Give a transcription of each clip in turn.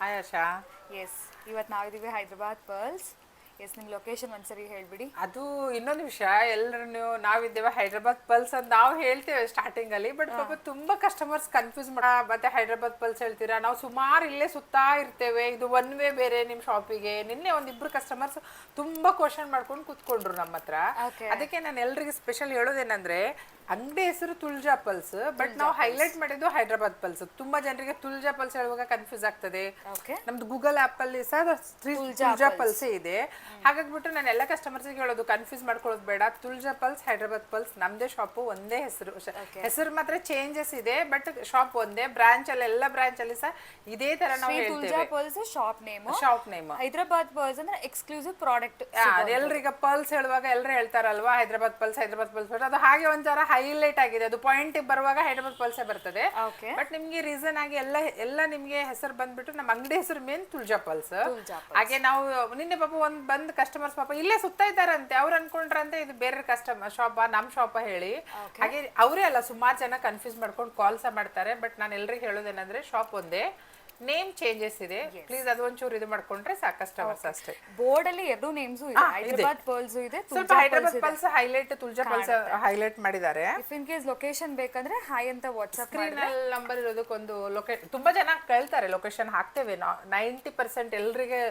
Hi ಆಶಾ. S, ಇವತ್ತು ನಾವಿದ್ದೀವಿ Hyderabad pearls. S, ನಿಮ್ಮ ಲೊಕೇಶನ್ ಒಂದ್ಸರಿ ಹೇಳ್ಬಿಡಿ. ಅದು ಇನ್ನೊಂದು ವಿಷಯ, ಎಲ್ಲರೂ ನಾವಿದ್ದೇವೆ ಹೈದ್ರಾಬಾದ್ ಪಲ್ಸ್ ಅಂತ ನಾವು ಹೇಳ್ತೇವೆ ಸ್ಟಾರ್ಟಿಂಗ್ ಅಲ್ಲಿ, ಬಟ್ ಪಾಪ ತುಂಬಾ ಕಸ್ಟಮರ್ಸ್ ಕನ್ಫ್ಯೂಸ್ ಮತ್ತೆ ಹೈದ್ರಾಬಾದ್ ಪಲ್ಸ್ ಹೇಳ್ತೀರಾ, ನಾವು ಸುಮಾರು ಇಲ್ಲೇ ಸುತ್ತಾ ಇರ್ತೇವೆ, ಇದು ಒನ್ ವೇ ಬೇರೆ ನಿಮ್ಮ ಶಾಪಿಗೆ. ನಿನ್ನೆ ಒಂದಿಬ್ರು ಕಸ್ಟಮರ್ಸ್ ತುಂಬಾ ಕ್ವಶನ್ ಮಾಡ್ಕೊಂಡು ಕೂತ್ಕೊಂಡ್ರು ನಮ್ಮ ಹತ್ರ. ಅದಕ್ಕೆ ನಾನು ಎಲ್ರಿಗೆ ಸ್ಪೆಷಲ್ ಹೇಳೋದೇನಂದ್ರೆ, ಅಂಗಡಿ ಹೆಸರು ತುಳ್ಜಾ ಪಲ್ಸ್, ಬಟ್ ನಾವು ಹೈಲೈಟ್ ಮಾಡಿದ್ದು ಹೈದ್ರಾಬಾದ್ ಪಲ್ಸ್. ತುಂಬಾ ಜನರಿಗೆ ತುಳ್ಜಾ ಪಲ್ಸ್ ಹೇಳುವಾಗ ಕನ್ಫ್ಯೂಸ್ ಆಗ್ತದೆ. ನಮ್ದು ಗೂಗಲ್ ಆಪ್ ಅಲ್ಲಿ ಸಹ ತುಳ್ಜಾ ಪಲ್ಸ್ ಇದೆ. ಹಾಗಾಗ್ಬಿಟ್ಟು ನಾನು ಎಲ್ಲ ಕಸ್ಟಮರ್ಸ್ಗೆ ಹೇಳೋದು, ಕನ್ಫ್ಯೂಸ್ ಮಾಡ್ಕೊಳ್ಳೋದು ಬೇಡ. ತುಳ್ಜಾ ಪಲ್ಸ್, ಹೈದ್ರಾಬಾದ್ ಪಲ್ಸ್ ನಮ್ದೇ ಶಾಪು, ಒಂದೇ ಹೆಸರು. ಹೆಸರು ಮಾತ್ರ ಚೇಂಜಸ್ ಇದೆ, ಬಟ್ ಶಾಪ್ ಒಂದೇ. ಬ್ರಾಂಚ್ ಅಲ್ಲಿ ಎಲ್ಲ ಬ್ರಾಂಚ್ ಅಲ್ಲಿ ಸಹ ಇದೇ ತರ ನಾವು ಹೇಳ್ತೇವೆ. Shop name. ಹೈದ್ರಾಬಾದ್ ಪರ್ಲ್ಸ್ ಅಂದ್ರೆ ಎಕ್ಸ್ಕ್ಲೂಸಿವ್ ಪ್ರಾಡಕ್ಟ್. ಎಲ್ರಿಗ ಪಲ್ಸ್ ಹೇಳುವಾಗ ಎಲ್ಲರೂ ಹೇಳ್ತಾರಲ್ವಾ ಹೈದ್ರಾಬಾದ್ ಪಲ್ಸ್, ಅದು ಹಾಗೆ ಒಂಥರ ಹೈಲೈಟ್ ಆಗಿದೆ. ಅದು ಪಾಯಿಂಟ್ ಬರುವಾಗ ಹೈದ್ರಾಬಾದ್ ಪಲ್ಸೇ ಬರ್ತದೆ. ಬಟ್ ನಿಮ್ಗೆ ರೀಸನ್ ಆಗಿ ಎಲ್ಲ ನಿಮ್ಗೆ ಹೆಸರು ಬಂದ್ಬಿಟ್ಟು ನಮ್ಮ ಅಂಗಡಿ ಹೆಸರು ಮೇನ್ ತುಳ್ಜಾ ಪಲ್ಸ್. ಹಾಗೆ ನಾವು ನಿನ್ನೆ ಪಾಪ ಬಂದ್ ಕಸ್ಟಮರ್ಸ್ ಪಾಪ ಇಲ್ಲೇ ಸುತ್ತಾ ಇದ್ದಾರಂತೆ, ಅವ್ರು ಅನ್ಕೊಂಡ್ರಂತೆ ಇದು ಬೇರೆ ಕಸ್ಟಮರ್ ಶಾಪ, ನಮ್ ಶಾಪ ಹೇಳಿ. ಹಾಗೆ ಅವರೇ ಅಲ್ಲ, ಸುಮಾರು ಜನ ಕನ್ಫ್ಯೂಸ್ ಮಾಡ್ಕೊಂಡು ಕಾಲ್ ಸಹ ಮಾಡ್ತಾರೆ. ಬಟ್ ನಾನು ಎಲ್ರಿಗೆ ಹೇಳೋದೇನಂದ್ರೆ, ಶಾಪ್ ಒಂದೇ, ನೇಮ್ ಚೇಂಜಸ್ ಇದೆ. ಪ್ಲೀಸ್ ಅದು ಒಂಚೂರು ಇದು ಮಾಡ್ಕೊಂಡ್ರೆ ಸಾಕು, ಕಸ್ಟಮರ್ಸ್ ಅಷ್ಟೇ. ಬೋರ್ಡ್ ಅಲ್ಲಿ ಎರಡು ನೇಮ್ಸ್ ಇದೆ, ಹೈದ್ರಾಬಾದ್ ಪರ್ಲ್ಸ್ ಇದೆ, ಸ್ವಲ್ಪ Hyderabad pearls highlight, Tulja pearls highlight ಮಾಡಿದ್ದಾರೆ. ಇಫ್ ಇನ್ ಕೇಸ್ ಲೊಕೇಶನ್ ಬೇಕಂದ್ರೆ ಹಾಯ್ ಅಂತ ವಾಟ್ಸ್ಆಪ್ ಸ್ಕ್ರೀನ್ ಅಲ್ಲಿ ನಂಬರ್ ಇರೋದಕ್ಕೊಂದು ತುಂಬಾ ಜನ ಕೇಳ್ತಾರೆ ಲೊಕೇಶನ್ ಹಾಕ್ತೇವೆ ನಾವು. 90% ಎಲ್ರಿಗೆ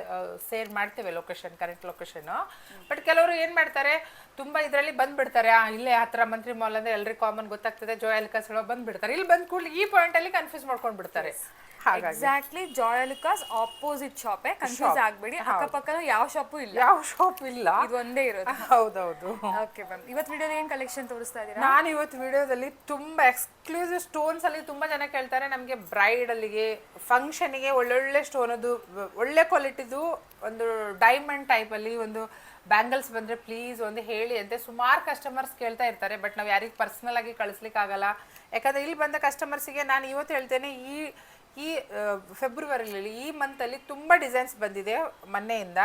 ಶೇರ್ ಮಾಡ್ತೇವೆ ಲೊಕೇಶನ್, ಕರೆಕ್ಟ್ ಲೊಕೇಶನ್. ಬಟ್ ಕೆಲವರು ಏನ್ ಮಾಡ್ತಾರೆ, ತುಂಬಾ ಇದ್ರಲ್ಲಿ ಬಂದ್ಬಿಡ್ತಾರೆ. ಇಲ್ಲೇ ಹತ್ರ ಮಂತ್ರಿ ಮಾಲ್ ಅಂದ್ರೆ ಎಲ್ರಿಗೆ ಕಾಮನ್ ಗೊತ್ತಾಗ್ತದೆ, ಜೋಯಾಲಿಕಾಸ್ ಬಂದ್ಬಿಡ್ತಾರೆ. ಇಲ್ಲಿ ಬಂದ್ ಕೂಡಲೇ ಈ ಪಾಯಿಂಟ್ ಅಲ್ಲಿ ಕನ್ಫ್ಯೂಸ್ ಮಾಡ್ಕೊಂಡ್ ಬಿಡ್ತಾರೆ. Exactly Joyalukkas opposite shop, confuse ಆಗ್ಬೇಡಿ. ಅಕ್ಕಪಕ್ಕ ಯಾವ ಶಾಪು ಇಲ್ಲ, ಇದು ಒಂದೇ ಇರೋದು. ಹೌದೌದು. ಓಕೆ ಮ್ಯಾಮ್, ಇವತ್ತು ವಿಡಿಯೋದಲ್ಲಿ ಏನ್ ಕಲೆಕ್ಷನ್ ತೋರಿಸ್ತಾ ಇದ್ದೀರಾ? ನಾನು ಇವತ್ತು ವಿಡಿಯೋದಲ್ಲಿ ತುಂಬಾ ಎಕ್ಸ್ಕ್ಲೂಸಿವ್ ಸ್ಟೋನ್ಸ್ ಅಲ್ಲಿ ತುಂಬಾ ಜನ ಕೇಳ್ತಾರೆ. ನಮಗೆ ಬ್ರೈಡಲ್ಗೆ, ಫಂಕ್ಷನ್ಗೆ ಒಳ್ಳೊಳ್ಳೆ ಸ್ಟೋನ್, ಅದು ಒಳ್ಳೆ ಕ್ವಾಲಿಟಿದು ಒಂದು ಡೈಮಂಡ್ ಟೈಪ್ ಅಲ್ಲಿ ಒಂದು ಬ್ಯಾಂಗಲ್ಸ್ ಬಂದ್ರೆ ಪ್ಲೀಸ್ ಒಂದು ಹೇಳಿ ಅಂತ ಸುಮಾರು ಕಸ್ಟಮರ್ಸ್ ಕೇಳ್ತಾ ಇರ್ತಾರೆ. ಬಟ್ ನಾವು ಯಾರಿಗೆ ಪರ್ಸನಲ್ ಆಗಿ ಕಳಿಸ್ಲಿಕ್ಕೆ ಆಗಲ್ಲ. ಯಾಕಂದ್ರೆ ಇಲ್ಲಿ ಬಂದ ಕಸ್ಟಮರ್ಸಿಗೆ ನಾನು ಇವತ್ತು ಹೇಳ್ತೇನೆ, ಈ ಫೆಬ್ರವರಿಲಿ, ಈ ಮಂತಲ್ಲಿ ತುಂಬ ಡಿಸೈನ್ಸ್ ಬಂದಿದೆ ಮೊನ್ನೆಯಿಂದ.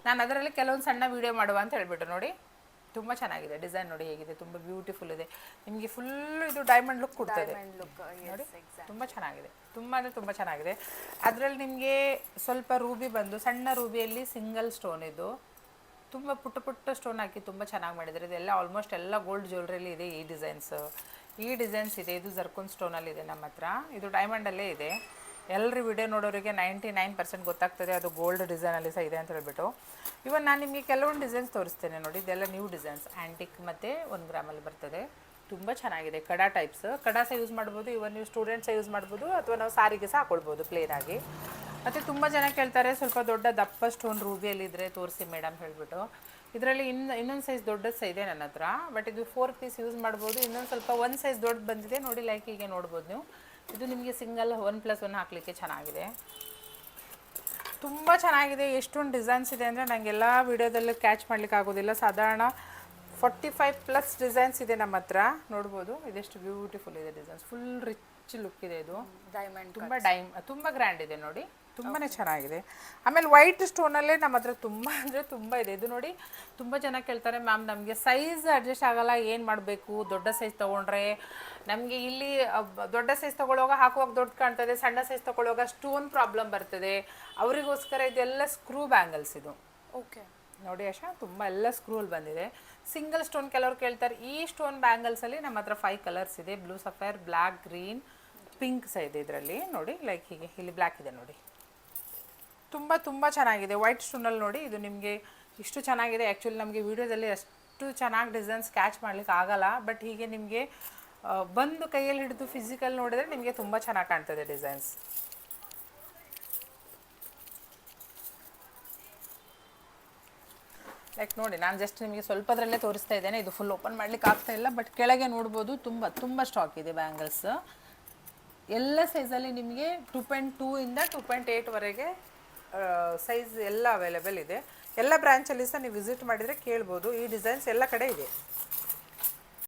ನಾನು ಅದರಲ್ಲಿ ಕೆಲವೊಂದು ಸಣ್ಣ ವಿಡಿಯೋ ಮಾಡುವ ಅಂತ ಹೇಳ್ಬಿಟ್ಟು. ನೋಡಿ, ತುಂಬ ಚೆನ್ನಾಗಿದೆ ಡಿಸೈನ್. ನೋಡಿ ಹೇಗಿದೆ, ತುಂಬ ಬ್ಯೂಟಿಫುಲ್ ಇದೆ. ನಿಮಗೆ ಫುಲ್ ಇದು ಡೈಮಂಡ್ ಲುಕ್ ಕೊಡ್ತದೆ ನೋಡಿ. ತುಂಬ ಚೆನ್ನಾಗಿದೆ, ತುಂಬ ಅಂದರೆ ತುಂಬ ಚೆನ್ನಾಗಿದೆ. ಅದರಲ್ಲಿ ನಿಮಗೆ ಸ್ವಲ್ಪ ರೂಬಿ ಬಂದು, ಸಣ್ಣ ರೂಬಿಯಲ್ಲಿ ಸಿಂಗಲ್ ಸ್ಟೋನ್, ಇದು ತುಂಬ ಪುಟ್ಟ ಸ್ಟೋನ್ ಹಾಕಿ ತುಂಬ ಚೆನ್ನಾಗಿ ಮಾಡಿದ್ದಾರೆ. ಇದೆಲ್ಲ ಆಲ್ಮೋಸ್ಟ್ ಎಲ್ಲ ಗೋಲ್ಡ್ ಜ್ಯುವೆಲ್ರಿಯಲ್ಲಿ ಇದೆ. ಈ ಡಿಸೈನ್ಸ್ ಇದೆ. ಇದು ಜರ್ಕೋನ್ ಸ್ಟೋನಲ್ಲಿ ಇದೆ ನಮ್ಮ ಹತ್ರ. ಇದು ಡೈಮಂಡಲ್ಲೇ ಇದೆ. ಎಲ್ಲರೂ ವಿಡಿಯೋ ನೋಡೋರಿಗೆ 99% ಗೊತ್ತಾಗ್ತದೆ ಅದು ಗೋಲ್ಡ್ ಡಿಸೈನಲ್ಲಿ ಸಹ ಇದೆ ಅಂತ ಹೇಳ್ಬಿಟ್ಟು. ಇವನ್ ನಾನು ನಿಮಗೆ ಕೆಲವೊಂದು ಡಿಸೈನ್ಸ್ ತೋರಿಸ್ತೇನೆ ನೋಡಿ. ಇದೆಲ್ಲ ನ್ಯೂ ಡಿಸೈನ್ಸ್, ಆ್ಯಂಟಿಕ್ ಮತ್ತು 1 ಗ್ರಾಮಲ್ಲಿ ಬರ್ತದೆ. ತುಂಬ ಚೆನ್ನಾಗಿದೆ. ಕಡಾ ಟೈಪ್ಸ್, ಕಡಾ ಸಹ ಯೂಸ್ ಮಾಡ್ಬೋದು. ಇವನ್ ನೀವು ಸ್ಟೂಡೆಂಟ್ಸ್ ಯೂಸ್ ಮಾಡ್ಬೋದು, ಅಥವಾ ನಾವು ಸಾರಿಗೆ ಸಹ ಹಾಕೊಳ್ಬೋದು ಪ್ಲೇನ್ ಆಗಿ. ಮತ್ತು ತುಂಬ ಜನ ಕೇಳ್ತಾರೆ, ಸ್ವಲ್ಪ ದೊಡ್ಡ ದಪ್ಪ ಸ್ಟೋನ್ ರೂಬಿಯಲ್ಲಿ ಇದ್ದರೆ ತೋರಿಸಿ ಮೇಡಮ್ ಹೇಳ್ಬಿಟ್ಟು. ಇದರಲ್ಲಿ ಇನ್ನೊಂದು ಸೈಜ್ ದೊಡ್ಡದು ಸಹ ಇದೆ ನನ್ನ ಹತ್ರ. ಬಟ್ ಇದು 4 ಪೀಸ್ ಯೂಸ್ ಮಾಡ್ಬೋದು. ಇನ್ನೊಂದು ಸ್ವಲ್ಪ 1 ಸೈಜ್ ದೊಡ್ಡದು ಬಂದಿದೆ ನೋಡಿ, ಲೈಕ್ ಹೀಗೆ ನೋಡ್ಬೋದು ನೀವು. ಇದು ನಿಮಗೆ ಸಿಂಗಲ್ 1+1 ಹಾಕಲಿಕ್ಕೆ ಚೆನ್ನಾಗಿದೆ, ತುಂಬ ಚೆನ್ನಾಗಿದೆ. ಎಷ್ಟೊಂದು ಡಿಸೈನ್ಸ್ ಇದೆ ಅಂದರೆ ನನಗೆಲ್ಲ ವೀಡಿಯೋದಲ್ಲಿ ಕ್ಯಾಚ್ ಮಾಡ್ಲಿಕ್ಕೆ ಆಗೋದಿಲ್ಲ. ಸಾಧಾರಣ 45+ ಡಿಸೈನ್ಸ್ ಇದೆ ನಮ್ಮ ಹತ್ರ, ನೋಡ್ಬೋದು. ಇದೆಷ್ಟು ಬ್ಯೂಟಿಫುಲ್ ಇದೆ ಡಿಸೈನ್ಸ್, ಫುಲ್ ರಿಚ್ ಲುಕ್ ಇದೆ. ಇದು ಡೈಮಂಡ್, ತುಂಬ ಗ್ರ್ಯಾಂಡ್ ಇದೆ ನೋಡಿ, ತುಂಬಾ ಚೆನ್ನಾಗಿದೆ. ಆಮೇಲೆ ವೈಟ್ ಸ್ಟೋನಲ್ಲೇ ನಮ್ಮ ಹತ್ರ ತುಂಬ ಅಂದರೆ ತುಂಬ ಇದೆ. ಇದು ನೋಡಿ, ತುಂಬ ಜನ ಕೇಳ್ತಾರೆ, ಮ್ಯಾಮ್ ನಮಗೆ ಸೈಜ್ ಅಡ್ಜಸ್ಟ್ ಆಗಲ್ಲ, ಏನು ಮಾಡಬೇಕು? ದೊಡ್ಡ ಸೈಜ್ ತೊಗೊಂಡ್ರೆ ನಮಗೆ ಇಲ್ಲಿ ದೊಡ್ಡ ಸೈಜ್ ತೊಗೊಳ್ಳುವಾಗ ಹಾಕುವಾಗ ದೊಡ್ಡ ಕಾಣ್ತದೆ, ಸಣ್ಣ ಸೈಜ್ ತೊಗೊಳ್ಳುವಾಗ ಸ್ಟೋನ್ ಪ್ರಾಬ್ಲಮ್ ಬರ್ತದೆ. ಅವರಿಗೋಸ್ಕರ ಇದೆಲ್ಲ ಸ್ಕ್ರೂ ಬ್ಯಾಂಗಲ್ಸ್. ಇದು ಓಕೆ ನೋಡಿ ಆಶಾ, ತುಂಬ ಎಲ್ಲ ಸ್ಕ್ರೂಲ್ ಬಂದಿದೆ. ಸಿಂಗಲ್ ಸ್ಟೋನ್ ಕೆಲವರು ಕೇಳ್ತಾರೆ. ಈ ಸ್ಟೋನ್ ಬ್ಯಾಂಗಲ್ಸಲ್ಲಿ ನಮ್ಮ ಹತ್ರ 5 ಕಲರ್ಸ್ ಇದೆ. Blue sapphire, black, green, pink ಸಹ ಇದೆ ಇದರಲ್ಲಿ ನೋಡಿ. ಲೈಕ್ ಹೀಗೆ ಇಲ್ಲಿ ಬ್ಲ್ಯಾಕ್ ಇದೆ ನೋಡಿ, ತುಂಬ ಚೆನ್ನಾಗಿದೆ. ವೈಟ್ ಸ್ಟೋನಲ್ಲಿ ನೋಡಿ, ಇದು ನಿಮಗೆ ಇಷ್ಟು ಚೆನ್ನಾಗಿದೆ. ಆ್ಯಕ್ಚುಲಿ ನಮಗೆ ವೀಡಿಯೋದಲ್ಲಿ ಅಷ್ಟು ಚೆನ್ನಾಗಿ ಡಿಸೈನ್ಸ್ ಕ್ಯಾಚ್ ಮಾಡ್ಲಿಕ್ಕೆ ಆಗಲ್ಲ. ಬಟ್ ಹೀಗೆ ನಿಮಗೆ ಬಂದು ಕೈಯಲ್ಲಿ ಹಿಡಿದು ಫಿಸಿಕಲ್ ನೋಡಿದ್ರೆ ನಿಮಗೆ ತುಂಬ ಚೆನ್ನಾಗಿ ಕಾಣ್ತದೆ ಡಿಸೈನ್ಸ್. ಲೈಕ್ ನೋಡಿ, ನಾನು ಜಸ್ಟ್ ನಿಮಗೆ ಸ್ವಲ್ಪದರಲ್ಲೇ ತೋರಿಸ್ತಾ ಇದ್ದೇನೆ. ಇದು ಫುಲ್ ಓಪನ್ ಮಾಡ್ಲಿಕ್ಕೆ ಆಗ್ತಾ ಇಲ್ಲ, ಬಟ್ ಕೆಳಗೆ ನೋಡ್ಬೋದು ತುಂಬ ಸ್ಟಾಕ್ ಇದೆ ಬ್ಯಾಂಗಲ್ಸ್. ಎಲ್ಲ ಸೈಜಲ್ಲಿ ನಿಮಗೆ 2.2 ಇಂದ 2.8ವರೆಗೆ ಸೈಜ್ ಎಲ್ಲ ಅವೈಲೇಬಲ್ ಇದೆ. ಎಲ್ಲ ಬ್ರಾಂಚಲ್ಲಿ ಸಹ ನೀವು ವಿಸಿಟ್ ಮಾಡಿದರೆ ಕೇಳ್ಬೋದು. ಈ ಡಿಸೈನ್ಸ್ ಎಲ್ಲ ಕಡೆ ಇದೆ.